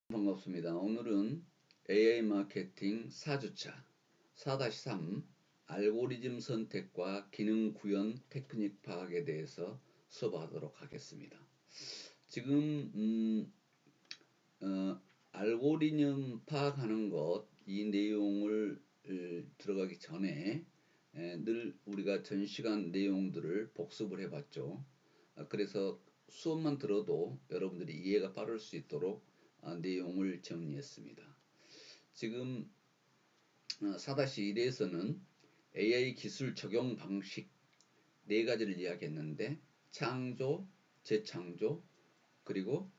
반갑습니다. 오늘은 AI 마케팅 4주차 4-3 알고리즘 선택과 기능 구현 테크닉 파악에 대해서 수업하도록 하겠습니다. 지금 알고리즘 파악하는 것, 이 내용을 들어가기 전에 늘 우리가 전 시간 내용들을 복습을 해봤죠. 그래서 수업만 들어도 여러분들이 이해가 빠를 수 있도록 내용을 정리했습니다. 지금 4-1에서는 AI 기술 적용 방식 4가지를 이야기했는데, 창조, 재창조, 그리고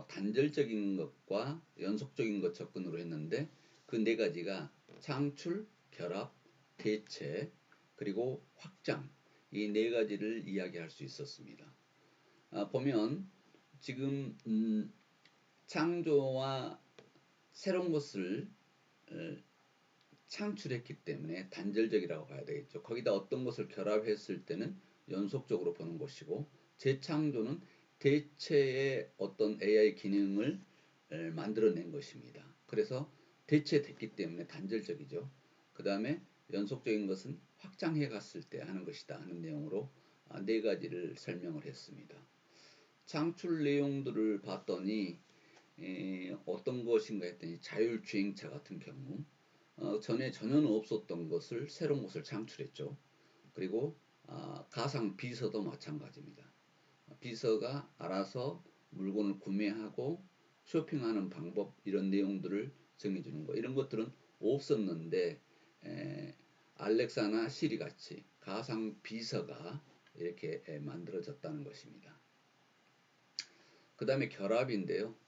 단절적인 것과 연속적인 것 접근으로 했는데, 그 4가지가 창출, 결합, 대체, 그리고 확장, 이 4가지를 이야기할 수 있었습니다. 보면 지금 창조와 새로운 것을 창출했기 때문에 단절적이라고 봐야 되겠죠. 거기다 어떤 것을 결합했을 때는 연속적으로 보는 것이고, 재창조는 대체의 어떤 AI 기능을 만들어낸 것입니다. 그래서 대체됐기 때문에 단절적이죠. 그 다음에 연속적인 것은 확장해 갔을 때 하는 것이다 하는 내용으로 4가지를 설명을 했습니다. 창출 내용들을 봤더니 어떤 것인가 했더니 자율주행차 같은 경우 전에 전혀 없었던 것을 새로운 것을 창출했죠. 그리고 가상 비서도 마찬가지입니다. 비서가 알아서 물건을 구매하고 쇼핑하는 방법, 이런 내용들을 정해주는 거, 이런 것들은 없었는데 알렉사나 시리 같이 가상 비서가 이렇게 만들어졌다는 것입니다. 그 다음에 결합인데요.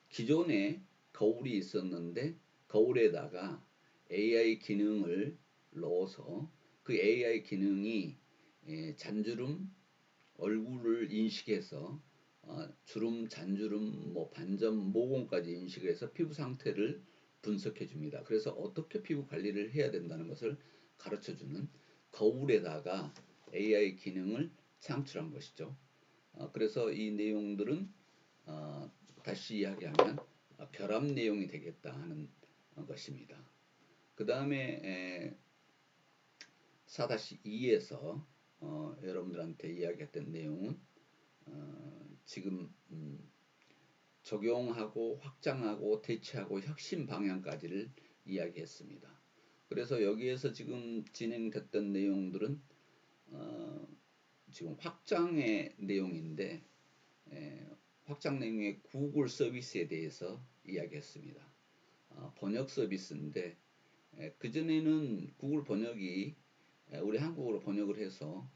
기존에 거울이 있었는데 거울에다가 AI 기능을 넣어서 그 AI 기능이 잔주름, 얼굴을 인식해서 주름, 잔주름, 반점, 모공까지 인식해서 피부 상태를 분석해 줍니다. 그래서 어떻게 피부 관리를 해야 된다는 것을 가르쳐주는 거울에다가 AI 기능을 창출한 것이죠. 그래서 이 내용들은 다시 이야기하면 결합 내용이 되겠다 하는 것입니다. 그 다음에 4-2에서 여러분들한테 이야기했던 내용은 지금 적용하고 확장하고 대체하고 혁신 방향까지를 이야기했습니다. 그래서 여기에서 지금 진행됐던 내용들은 지금 확장의 내용인데, 확장 내용의 구글 서비스에 대해서 이야기했습니다. 번역 서비스인데, 그전에는 구글 번역이 우리 한국어로 번역을 해서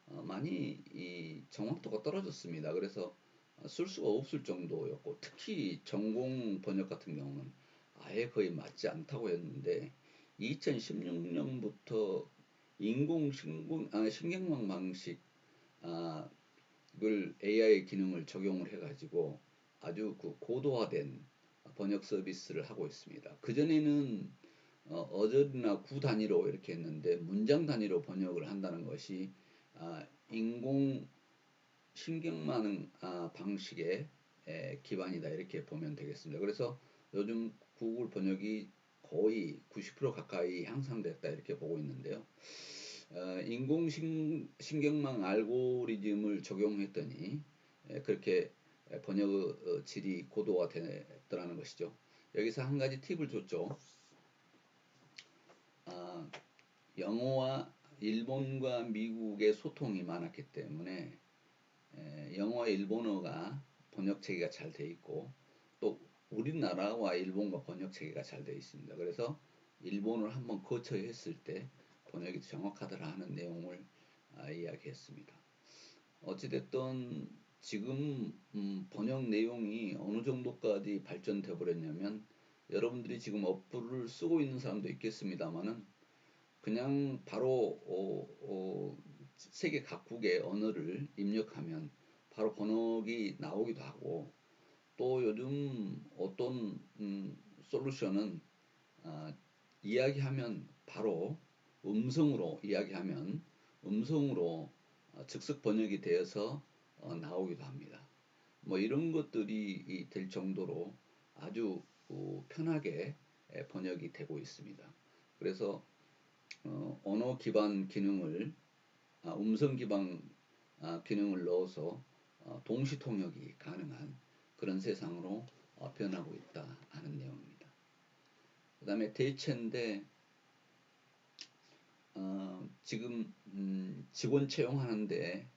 많이 이 정확도가 떨어졌습니다. 그래서 쓸 수가 없을 정도였고, 특히 전공 번역 같은 경우는 아예 거의 맞지 않다고 했는데, 2016년부터 신경망 방식 을 AI 기능을 적용을 해가지고 아주 그 고도화된 번역 서비스를 하고 있습니다. 그전에는 어절이나 구 단위로 이렇게 했는데 문장 단위로 번역을 한다는 것이 인공 신경망 방식의 기반이다, 이렇게 보면 되겠습니다. 그래서 요즘 구글 번역이 거의 90% 가까이 향상됐다, 이렇게 보고 있는데요. 인공신경망 알고리즘을 적용했더니 그렇게 번역 질이 고도화됐더라는 것이죠. 여기서 한 가지 팁을 줬죠. 영어와 일본과 미국의 소통이 많았기 때문에 영어와 일본어가 번역체계가 잘 돼 있고, 또 우리나라와 일본과 번역체계가 잘 돼 있습니다. 그래서 일본을 한번 거쳐했을 때 번역이 정확하더라 하는 내용을 이야기했습니다. 어찌됐든 지금 번역 내용이 어느 정도까지 발전돼 버렸냐면, 여러분들이 지금 어플을 쓰고 있는 사람도 있겠습니다만은 그냥 바로 세계 각국의 언어를 입력하면 바로 번역이 나오기도 하고, 또 요즘 어떤 솔루션은 이야기하면 바로 음성으로 이야기하면 음성으로 즉석 번역이 되어서 나오기도 합니다. 뭐 이런 것들이 될 정도로 아주 편하게 번역이 되고 있습니다. 그래서 언어 기반 기능을 음성 기반 기능을 넣어서 동시 통역이 가능한 그런 세상으로 변하고 있다 하는 내용입니다. 그 다음에 대체인데 지금 직원 채용하는데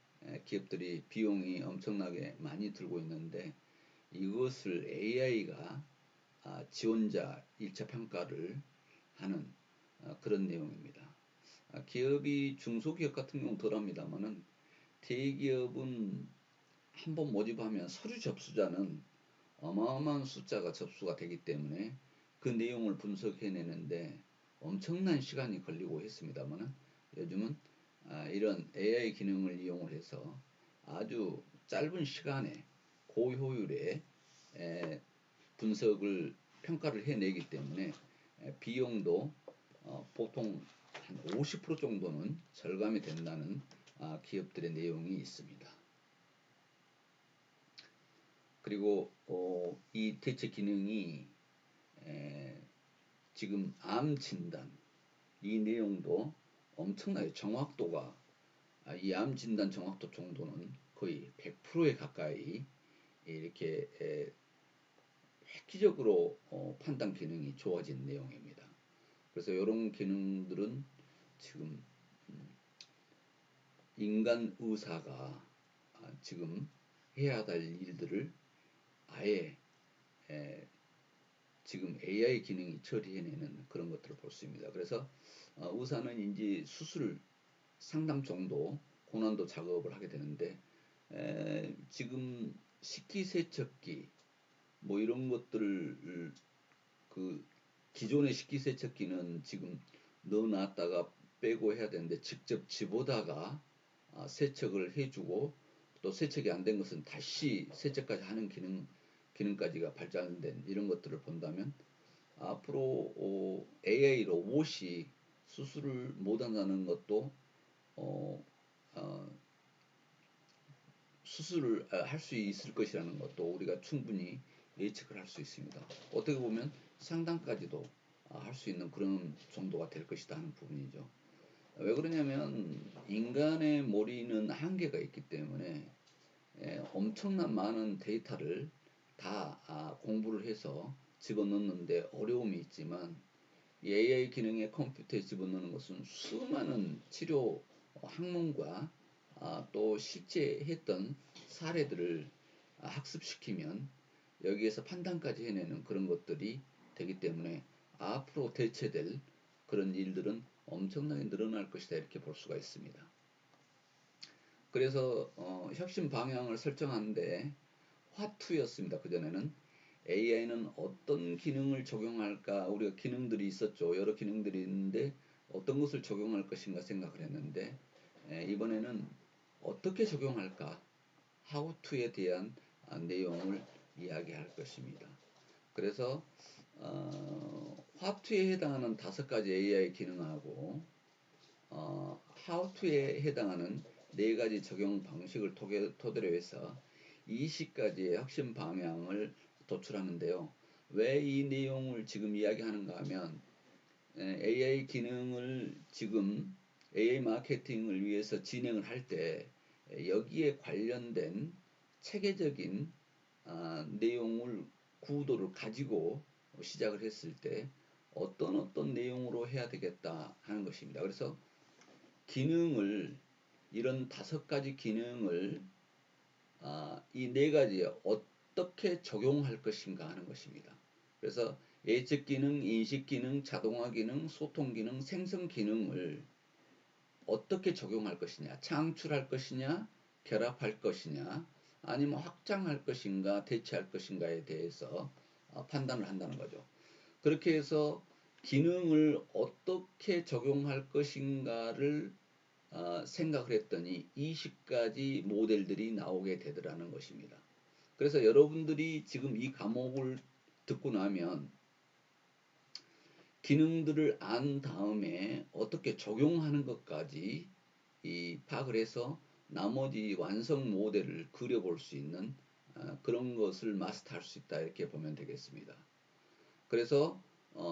기업들이 비용이 엄청나게 많이 들고 있는데 이것을 AI가 지원자 1차 평가를 하는 그런 내용입니다. 기업이 중소기업 같은 경우는 덜합니다만은 대기업은 한번 모집하면 서류 접수자는 어마어마한 숫자가 접수가 되기 때문에 그 내용을 분석해내는데 엄청난 시간이 걸리고 했습니다만은 요즘은 이런 AI 기능을 이용을 해서 아주 짧은 시간에 고효율의 분석을 평가를 해내기 때문에 비용도 보통 한 50% 정도는 절감이 된다는 기업들의 내용이 있습니다. 그리고 이 대체 기능이 지금 암 진단 이 내용도 엄청나게 정확도가 이 암 진단 정확도 정도는 거의 100%에 가까이 이렇게 획기적으로 판단 기능이 좋아진 내용입니다. 그래서 이런 기능들은 지금 인간 의사가 지금 해야 될 일들을 아예 지금 AI 기능이 처리해내는 그런 것들을 볼 수 있습니다. 그래서 의사는 이제 수술 상당 정도 고난도 작업을 하게 되는데 지금 식기세척기 뭐 이런 것들을 그 기존의 식기세척기는 지금 넣어놨다가 빼고 해야 되는데 직접 집어다가 세척을 해주고 또 세척이 안 된 것은 다시 세척까지 하는 기능까지가 발전된 이런 것들을 본다면 앞으로 AI 로봇이 수술을 못한다는 것도 수술을 할 수 있을 것이라는 것도 우리가 충분히 예측을 할 수 있습니다. 어떻게 보면 상담까지도 할 수 있는 그런 정도가 될 것이다 하는 부분이죠. 왜 그러냐면 인간의 머리는 한계가 있기 때문에 엄청난 많은 데이터를 다 공부를 해서 집어넣는데 어려움이 있지만 이 AI 기능의 컴퓨터에 집어넣는 것은 수많은 치료 학문과 또 실제 했던 사례들을 학습시키면 여기에서 판단까지 해내는 그런 것들이 되기 때문에 앞으로 대체될 그런 일들은 엄청나게 늘어날 것이다 이렇게 볼 수가 있습니다. 그래서 혁신 방향을 설정하는데 화투였습니다. 그전에는 AI는 어떤 기능을 적용할까 우리가 기능들이 있었죠. 여러 기능들이 있는데 어떤 것을 적용할 것인가 생각을 했는데 이번에는 어떻게 적용할까 how to에 대한 내용을 이야기할 것입니다. 그래서 화투에 해당하는 5가지 AI 기능하고 how to에 해당하는 4가지 적용 방식을 토대로 해서 20가지의 혁신 방향을 도출하는데요. 왜 이 내용을 지금 이야기하는가 하면 AI 기능을 지금 AI 마케팅을 위해서 진행을 할 때 여기에 관련된 체계적인 내용을 구도를 가지고 시작을 했을 때 어떤 내용으로 해야 되겠다 하는 것입니다. 그래서 기능을 이런 5가지 기능을 이 4가지에 어떻게 적용할 것인가 하는 것입니다. 그래서 예측 기능, 인식 기능, 자동화 기능, 소통 기능, 생성 기능을 어떻게 적용할 것이냐, 창출할 것이냐, 결합할 것이냐, 아니면 확장할 것인가, 대체할 것인가에 대해서 판단을 한다는 거죠. 그렇게 해서 기능을 어떻게 적용할 것인가를 생각을 했더니 20가지 모델들이 나오게 되더라는 것입니다. 그래서 여러분들이 지금 이 과목을 듣고 나면 기능들을 안 다음에 어떻게 적용하는 것까지 파악을 해서 나머지 완성 모델을 그려볼 수 있는 그런 것을 마스터할 수 있다 이렇게 보면 되겠습니다. 그래서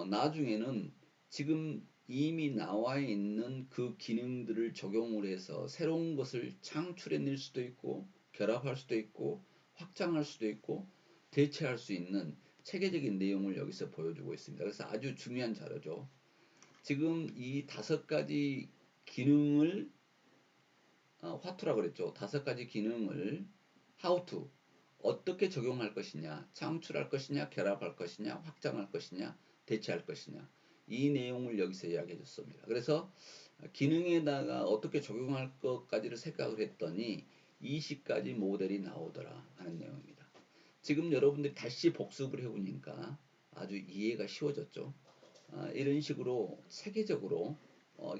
나중에는 지금 이미 나와 있는 그 기능들을 적용을 해서 새로운 것을 창출해낼 수도 있고 결합할 수도 있고 확장할 수도 있고 대체할 수 있는 체계적인 내용을 여기서 보여주고 있습니다. 그래서 아주 중요한 자료죠. 지금 이 5가지 기능을 화투라고 그랬죠. 5가지 기능을 how to 어떻게 적용할 것이냐, 창출할 것이냐, 결합할 것이냐, 확장할 것이냐, 대체할 것이냐 이 내용을 여기서 이야기해 줬습니다. 그래서 기능에다가 어떻게 적용할 것까지를 생각을 했더니 20가지 모델이 나오더라 하는 내용입니다. 지금 여러분들이 다시 복습을 해보니까 아주 이해가 쉬워졌죠. 이런 식으로 체계적으로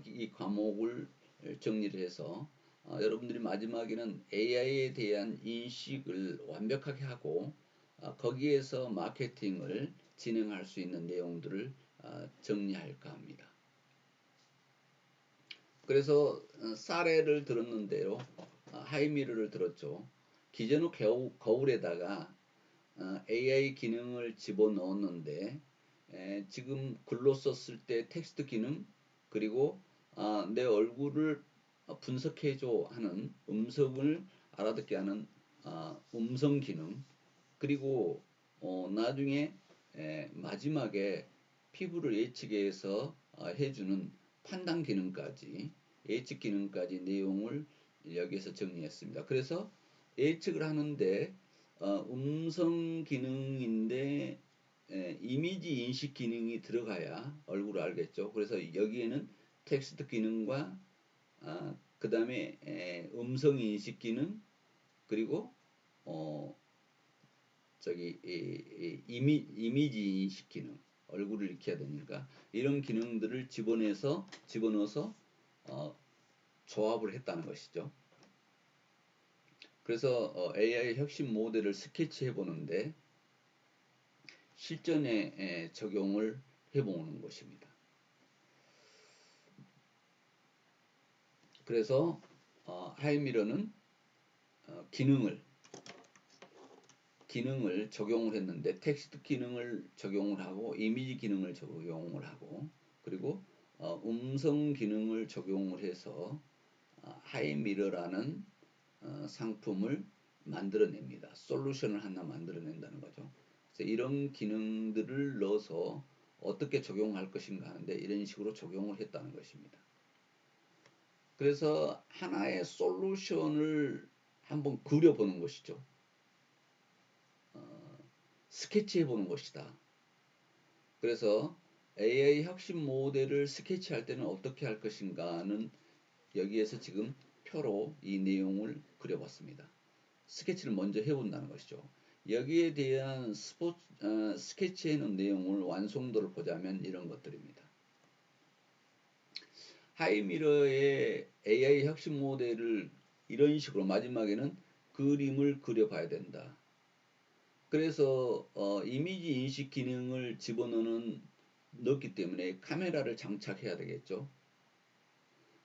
이 과목을 정리를 해서 여러분들이 마지막에는 AI에 대한 인식을 완벽하게 하고 거기에서 마케팅을 진행할 수 있는 내용들을 정리할까 합니다. 그래서 사례를 들었는데요. 하이미러를 들었죠. 기존의 거울에다가 AI 기능을 집어넣었는데 지금 글로 썼을 때 텍스트 기능 그리고 내 얼굴을 분석해줘 하는 음성을 알아듣게 하는 음성 기능 그리고 나중에 마지막에 피부를 예측해서 해주는 판단 기능까지 예측 기능까지 내용을 여기에서 정리했습니다. 그래서 예측을 하는데 음성 기능인데 이미지 인식 기능이 들어가야 얼굴을 알겠죠. 그래서 여기에는 텍스트 기능과 그 다음에 음성 인식 기능 그리고 이미지 인식 기능 얼굴을 익혀야 되니까 이런 기능들을 집어넣어서 조합을 했다는 것이죠. 그래서 AI 혁신 모델을 스케치해 보는데 실전에 적용을 해보는 것입니다. 그래서 하이미러는 기능을 적용을 했는데 텍스트 기능을 적용을 하고 이미지 기능을 적용을 하고 그리고 음성 기능을 적용을 해서 하이미러라는 상품을 만들어냅니다. 솔루션을 하나 만들어낸다는 거죠. 그래서 이런 기능들을 넣어서 어떻게 적용할 것인가 하는데 이런 식으로 적용을 했다는 것입니다. 그래서 하나의 솔루션을 한번 그려보는 것이죠. 스케치해 보는 것이다. 그래서 AI 혁신 모델을 스케치할 때는 어떻게 할 것인가는 여기에서 지금 표로 이 내용을 그려봤습니다. 스케치를 먼저 해본다는 것이죠. 여기에 대한 스케치해놓은 내용을 완성도를 보자면 이런 것들입니다. 하이미러의 AI 혁신 모델을 이런 식으로 마지막에는 그림을 그려봐야 된다. 그래서 이미지 인식 기능을 넣기 때문에 카메라를 장착해야 되겠죠.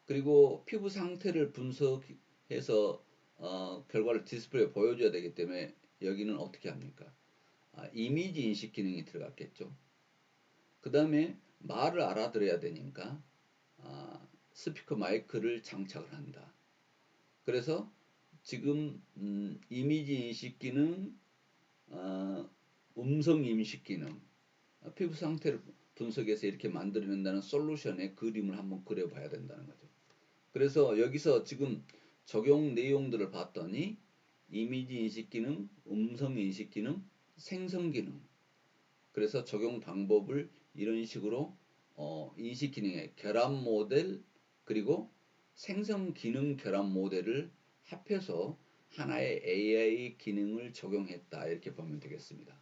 그리고 피부 상태를 분석해서 결과를 디스플레이에 보여줘야 되기 때문에 여기는 어떻게 합니까? 이미지 인식 기능이 들어갔겠죠. 그 다음에 말을 알아들어야 되니까 스피커 마이크를 장착을 한다. 그래서 지금 이미지 인식 기능, 음성 인식 기능, 피부 상태를 분석해서 이렇게 만들어낸다는 솔루션의 그림을 한번 그려봐야 된다는 거죠. 그래서 여기서 지금 적용 내용들을 봤더니 이미지 인식 기능, 음성 인식 기능, 생성 기능. 그래서 적용 방법을 이런 식으로 인식 기능의 결합 모델 그리고 생성 기능 결합 모델을 합해서 하나의 AI 기능을 적용했다 이렇게 보면 되겠습니다.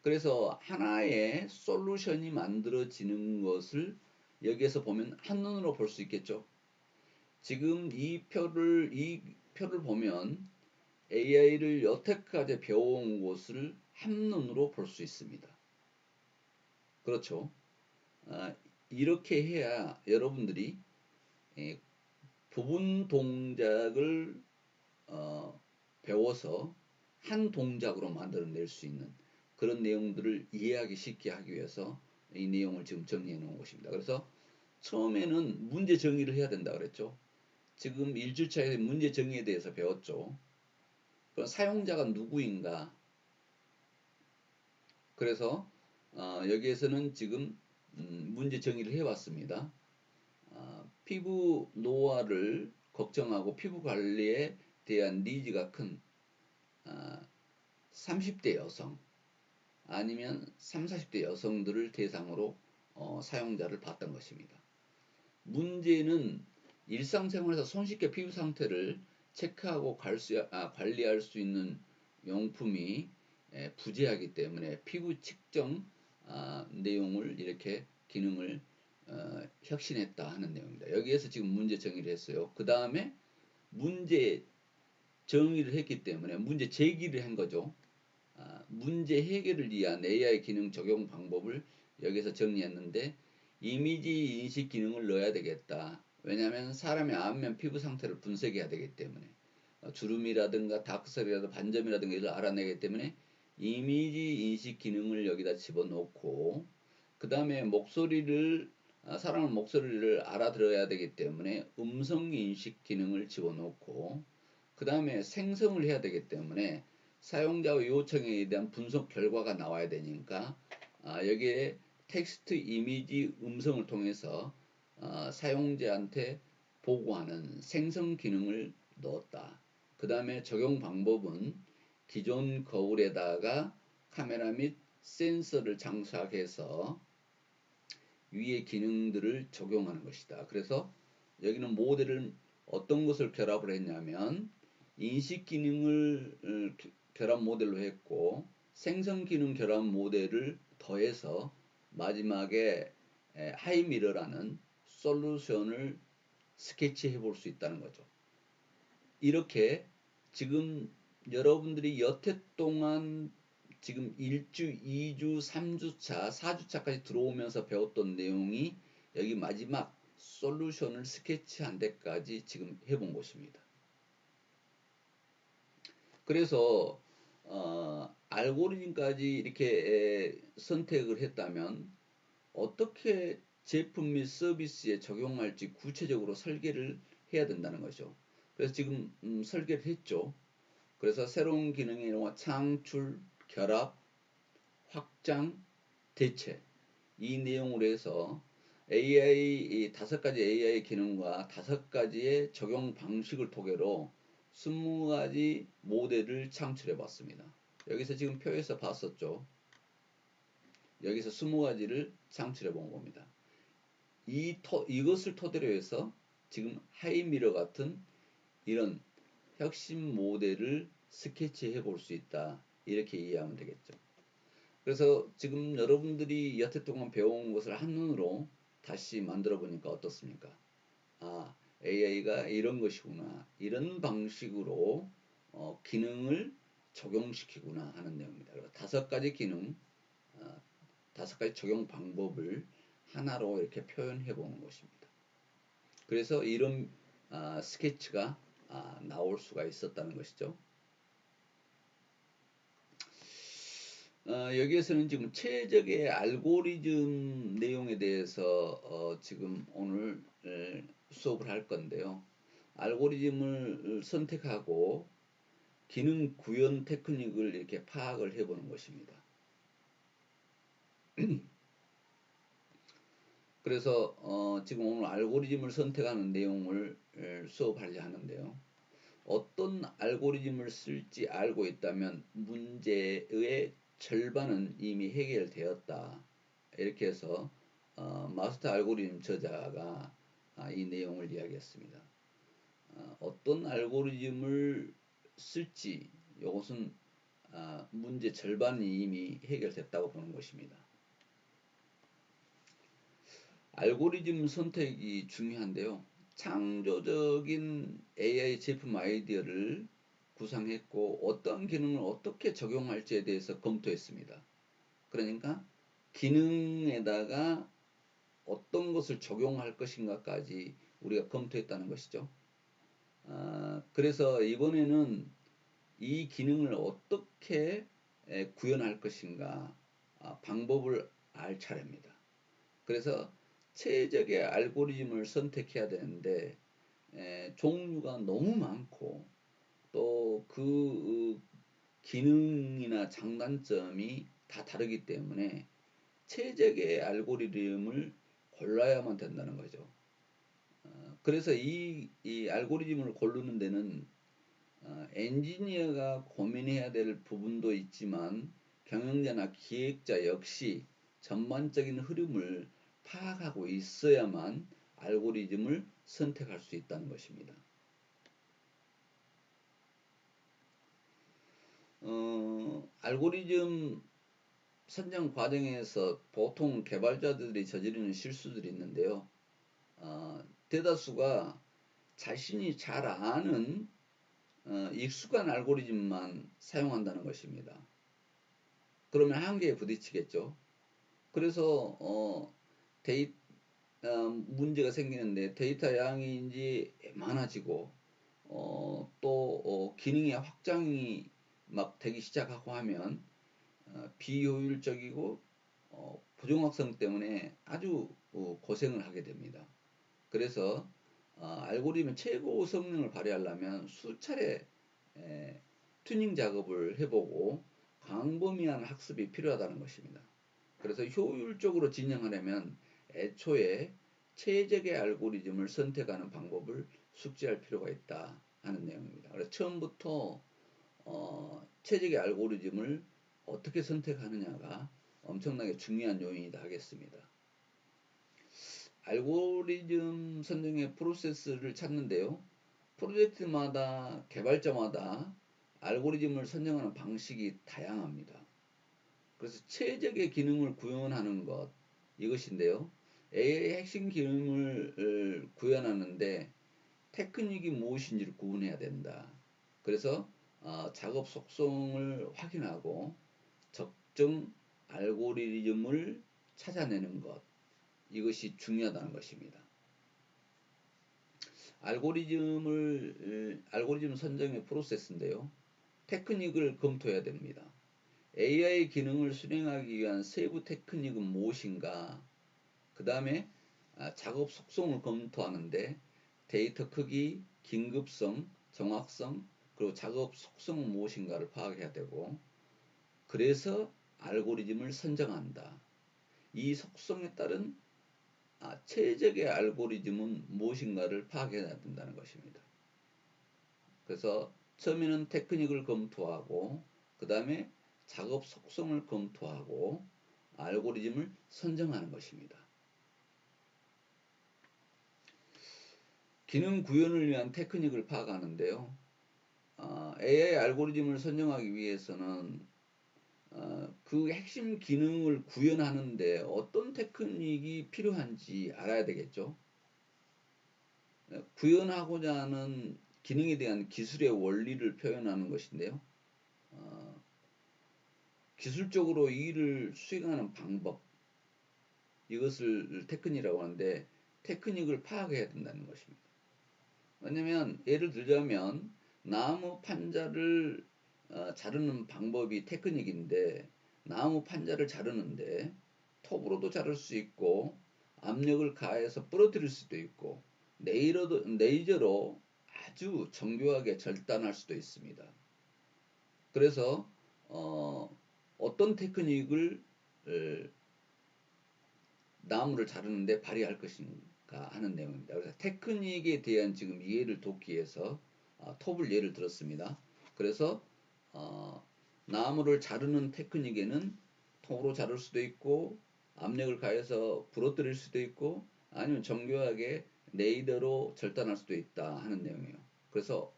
그래서 하나의 솔루션이 만들어지는 것을 여기에서 보면 한눈으로 볼 수 있겠죠. 지금 이 표를 보면 AI를 여태까지 배워온 것을 한눈으로 볼 수 있습니다. 그렇죠. 이렇게 해야 여러분들이 부분 동작을 배워서 한 동작으로 만들어낼 수 있는 그런 내용들을 이해하기 쉽게 하기 위해서 이 내용을 지금 정리해 놓은 것입니다. 그래서 처음에는 문제 정의를 해야 된다 그랬죠. 지금 1주차에서 문제 정의에 대해서 배웠죠. 그럼 사용자가 누구인가? 그래서 여기에서는 지금 문제 정의를 해왔습니다. 피부 노화를 걱정하고 피부 관리에 대한 니즈가 큰 30대 여성 아니면 30, 40대 여성들을 대상으로 사용자를 봤던 것입니다. 문제는 일상생활에서 손쉽게 피부 상태를 체크하고 관리할 수 있는 용품이 부재하기 때문에 피부 측정 내용을 이렇게 기능을 혁신했다 하는 내용입니다. 여기에서 지금 문제 정의를 했어요. 그 다음에 문제 정의를 했기 때문에 문제 제기를 한 거죠. 문제 해결을 위한 AI 기능 적용 방법을 여기서 정리했는데 이미지 인식 기능을 넣어야 되겠다. 왜냐하면 사람의 안면 피부 상태를 분석해야 되기 때문에 주름이라든가 다크서클이라든가 반점이라든가 이걸 알아내기 때문에 이미지 인식 기능을 여기다 집어넣고 그 다음에 사람의 목소리를 알아들어야 되기 때문에 음성 인식 기능을 집어넣고 그 다음에 생성을 해야 되기 때문에 사용자의 요청에 대한 분석 결과가 나와야 되니까 여기에 텍스트, 이미지, 음성을 통해서 사용자한테 보고하는 생성 기능을 넣었다. 그 다음에 적용 방법은 기존 거울에다가 카메라 및 센서를 장착해서 위의 기능들을 적용하는 것이다. 그래서 여기는 모델을 어떤 것을 결합을 했냐면 인식 기능을 결합 모델로 했고 생성 기능 결합 모델을 더해서 마지막에 하이미러라는 솔루션을 스케치해 볼 수 있다는 거죠. 이렇게 지금 여러분들이 여태 동안 지금 1주, 2주, 3주차, 4주차까지 들어오면서 배웠던 내용이 여기 마지막 솔루션을 스케치한 데까지 지금 해본 것입니다. 그래서 알고리즘까지 이렇게 선택을 했다면 어떻게 제품 및 서비스에 적용할지 구체적으로 설계를 해야 된다는 거죠. 그래서 지금 설계를 했죠. 그래서 새로운 기능의 창출, 결합, 확장, 대체 이 내용으로 해서 AI 5가지 AI 기능과 5가지의 적용 방식을 토대로 20가지 모델을 창출해 봤습니다. 여기서 지금 표에서 봤었죠. 여기서 20가지를 창출해 본 겁니다. 이것을 토대로 해서 지금 하이미러 같은 이런 혁신 모델을 스케치해 볼 수 있다. 이렇게 이해하면 되겠죠. 그래서 지금 여러분들이 여태 동안 배워온 것을 한눈으로 다시 만들어 보니까 어떻습니까? AI가 이런 것이구나. 이런 방식으로 기능을 적용시키구나 하는 내용입니다. 5가지 기능, 5가지 적용 방법을 하나로 이렇게 표현해 보는 것입니다. 그래서 이런 스케치가 나올 수가 있었다는 것이죠. 여기에서는 지금 최적의 알고리즘 내용에 대해서 지금 오늘 수업을 할 건데요. 알고리즘을 선택하고 기능 구현 테크닉을 이렇게 파악을 해보는 것입니다. 그래서 지금 오늘 알고리즘을 선택하는 내용을 수업하려 하는데요. 어떤 알고리즘을 쓸지 알고 있다면 문제의 절반은 이미 해결되었다. 이렇게 해서 마스터 알고리즘 저자가 이 내용을 이야기했습니다. 어떤 알고리즘을 쓸지 이것은 문제 절반이 이미 해결됐다고 보는 것입니다. 알고리즘 선택이 중요한데요. 창조적인 AI 제품 아이디어를 구상했고 어떤 기능을 어떻게 적용할지에 대해서 검토했습니다. 그러니까 기능에다가 어떤 것을 적용할 것인가까지 우리가 검토했다는 것이죠. 그래서 이번에는 이 기능을 어떻게 구현할 것인가 방법을 알 차례입니다. 그래서 최적의 알고리즘을 선택해야 되는데 종류가 너무 많고 또 그 기능이나 장단점이 다 다르기 때문에 최적의 알고리즘을 골라야만 된다는 거죠. 그래서 이 알고리즘을 고르는 데는 엔지니어가 고민해야 될 부분도 있지만 경영자나 기획자 역시 전반적인 흐름을 파악하고 있어야만 알고리즘을 선택할 수 있다는 것입니다. 알고리즘 선정 과정에서 보통 개발자들이 저지르는 실수들이 있는데요. 대다수가 자신이 잘 아는 익숙한 알고리즘만 사용한다는 것입니다. 그러면 한계에 부딪히겠죠. 그래서 문제가 생기는데 데이터 양이 이제 많아지고 또 기능의 확장이 막 되기 시작하고 하면 비효율적이고 부정확성 때문에 아주 고생을 하게 됩니다. 그래서 알고리즘의 최고 성능을 발휘하려면 수차례 튜닝 작업을 해보고 광범위한 학습이 필요하다는 것입니다. 그래서 효율적으로 진행하려면 애초에 최적의 알고리즘을 선택하는 방법을 숙지할 필요가 있다 하는 내용입니다. 그래서 처음부터 최적의 알고리즘을 어떻게 선택하느냐가 엄청나게 중요한 요인이다 하겠습니다. 알고리즘 선정의 프로세스를 찾는데요. 프로젝트마다 개발자마다 알고리즘을 선정하는 방식이 다양합니다. 그래서 최적의 기능을 구현하는 것 이것인데요. AI 핵심 기능을 구현하는데 테크닉이 무엇인지를 구분해야 된다. 그래서 작업 속성을 확인하고 적정 알고리즘을 찾아내는 것 이것이 중요하다는 것입니다. 알고리즘 선정의 프로세스인데요. 테크닉을 검토해야 됩니다. AI 기능을 수행하기 위한 세부 테크닉은 무엇인가? 그 다음에 작업 속성을 검토하는데 데이터 크기, 긴급성, 정확성, 그리고 작업 속성은 무엇인가를 파악해야 되고 그래서 알고리즘을 선정한다. 이 속성에 따른 최적의 알고리즘은 무엇인가를 파악해야 된다는 것입니다. 그래서 처음에는 테크닉을 검토하고 그 다음에 작업 속성을 검토하고 알고리즘을 선정하는 것입니다. 기능 구현을 위한 테크닉을 파악하는데요. AI 알고리즘을 선정하기 위해서는 그 핵심 기능을 구현하는데 어떤 테크닉이 필요한지 알아야 되겠죠. 구현하고자 하는 기능에 대한 기술의 원리를 표현하는 것인데요. 기술적으로 이 일을 수행하는 방법 이것을 테크닉이라고 하는데 테크닉을 파악해야 된다는 것입니다. 왜냐하면 예를 들자면 나무 판자를 자르는 방법이 테크닉인데 나무 판자를 자르는데 톱으로도 자를 수 있고 압력을 가해서 부러뜨릴 수도 있고 레이저로 아주 정교하게 절단할 수도 있습니다. 그래서 어떤 테크닉을 나무를 자르는데 발휘할 것인가 하는 내용입니다. 그래서 테크닉에 대한 지금 이해를 돕기 위해서 톱을 예를 들었습니다. 그래서 나무를 자르는 테크닉에는 톱으로 자를 수도 있고 압력을 가해서 부러뜨릴 수도 있고 아니면 정교하게 레이더로 절단할 수도 있다 하는 내용이에요. 그래서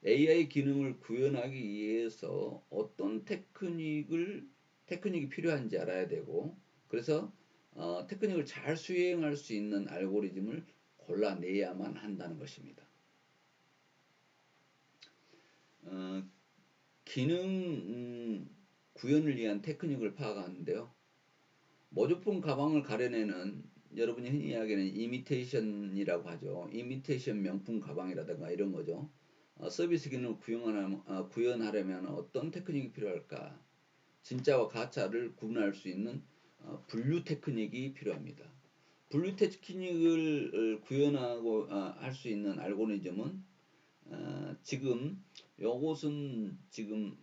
AI 기능을 구현하기 위해서 어떤 테크닉이 필요한지 알아야 되고 그래서 테크닉을 잘 수행할 수 있는 알고리즘을 골라내야만 한다는 것입니다. 기능 구현을 위한 테크닉을 파악하는데요. 모조품 가방을 가려내는 여러분이 흔히 이야기하는 이미테이션이라고 하죠. 이미테이션 명품 가방이라든가 이런 거죠. 서비스 기능을 구현하려면 어떤 테크닉이 필요할까? 진짜와 가짜를 구분할 수 있는 분류 테크닉이 필요합니다. 분류 테크닉을 구현하고 할 수 있는 알고리즘은 지금 요것은 지금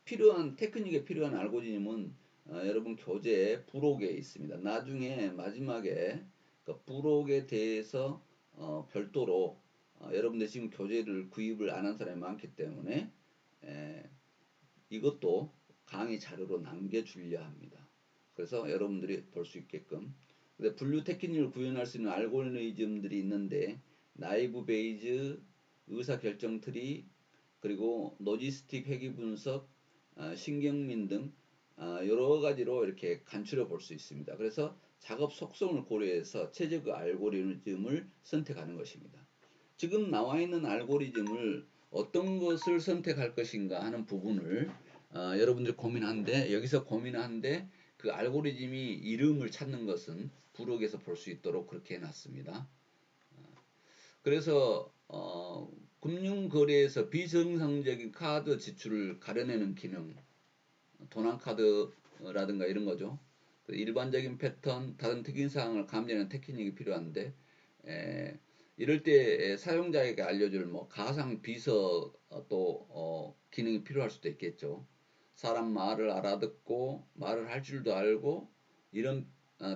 필요한 테크닉에 필요한 알고리즘은 여러분 교재 부록에 있습니다. 나중에 마지막에 그 부록에 대해서 별도로 여러분들 지금 교재를 구입을 안 한 사람이 많기 때문에 이것도 강의 자료로 남겨주려 합니다. 그래서 여러분들이 볼 수 있게끔. 근데 분류 테크닉을 구현할 수 있는 알고리즘들이 있는데 나이브 베이즈, 의사결정 트리, 그리고 로지스틱 회귀 분석, 신경민 등 여러 가지로 이렇게 간추려 볼 수 있습니다. 그래서 작업 속성을 고려해서 최적의 알고리즘을 선택하는 것입니다. 지금 나와 있는 알고리즘을 어떤 것을 선택할 것인가 하는 부분을 여러분들 고민하는데 여기서 고민하는데 그 알고리즘이 이름을 찾는 것은 부록에서 볼 수 있도록 그렇게 해놨습니다. 그래서 금융거래에서 비정상적인 카드 지출을 가려내는 기능, 도난카드라든가 이런 거죠. 일반적인 패턴, 다른 특이사항을 감지하는 테크닉이 필요한데 이럴 때 사용자에게 알려줄 뭐 가상 비서 또 기능이 필요할 수도 있겠죠. 사람 말을 알아듣고 말을 할 줄도 알고 이런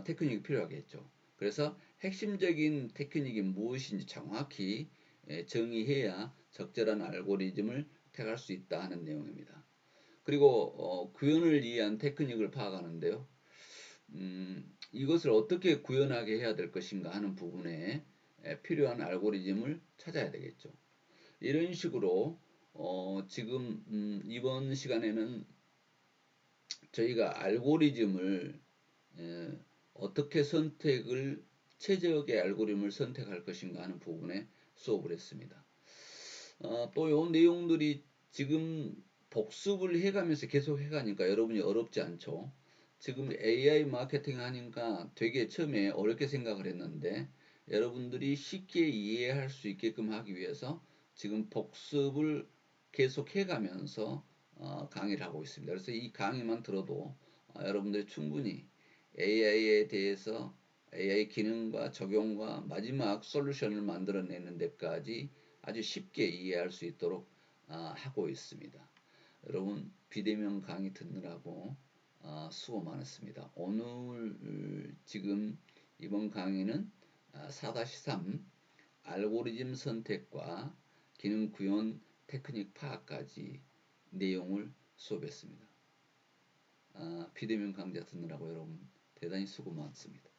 테크닉이 필요하겠죠. 그래서 핵심적인 테크닉이 무엇인지 정확히 정의해야 적절한 알고리즘을 택할 수 있다 하는 내용입니다. 그리고 구현을 위한 테크닉을 파악하는데요. 이것을 어떻게 구현하게 해야 될 것인가 하는 부분에 필요한 알고리즘을 찾아야 되겠죠. 이런 식으로 지금 이번 시간에는 저희가 알고리즘을 어떻게 선택을 최적의 알고리즘을 선택할 것인가 하는 부분에 수업을 했습니다. 또 요 내용들이 지금 복습을 해가면서 계속 해가니까 여러분이 어렵지 않죠. 지금 AI 마케팅 하니까 되게 처음에 어렵게 생각을 했는데 여러분들이 쉽게 이해할 수 있게끔 하기 위해서 지금 복습을 계속 해가면서 강의를 하고 있습니다. 그래서 이 강의만 들어도 여러분들이 충분히 AI에 대해서 AI 기능과 적용과 마지막 솔루션을 만들어내는 데까지 아주 쉽게 이해할 수 있도록 하고 있습니다. 여러분 비대면 강의 듣느라고 수고 많았습니다. 오늘 지금 이번 강의는 4-3 알고리즘 선택과 기능 구현 테크닉 파악까지 내용을 수업했습니다. 비대면 강좌 듣느라고 여러분 대단히 수고 많습니다.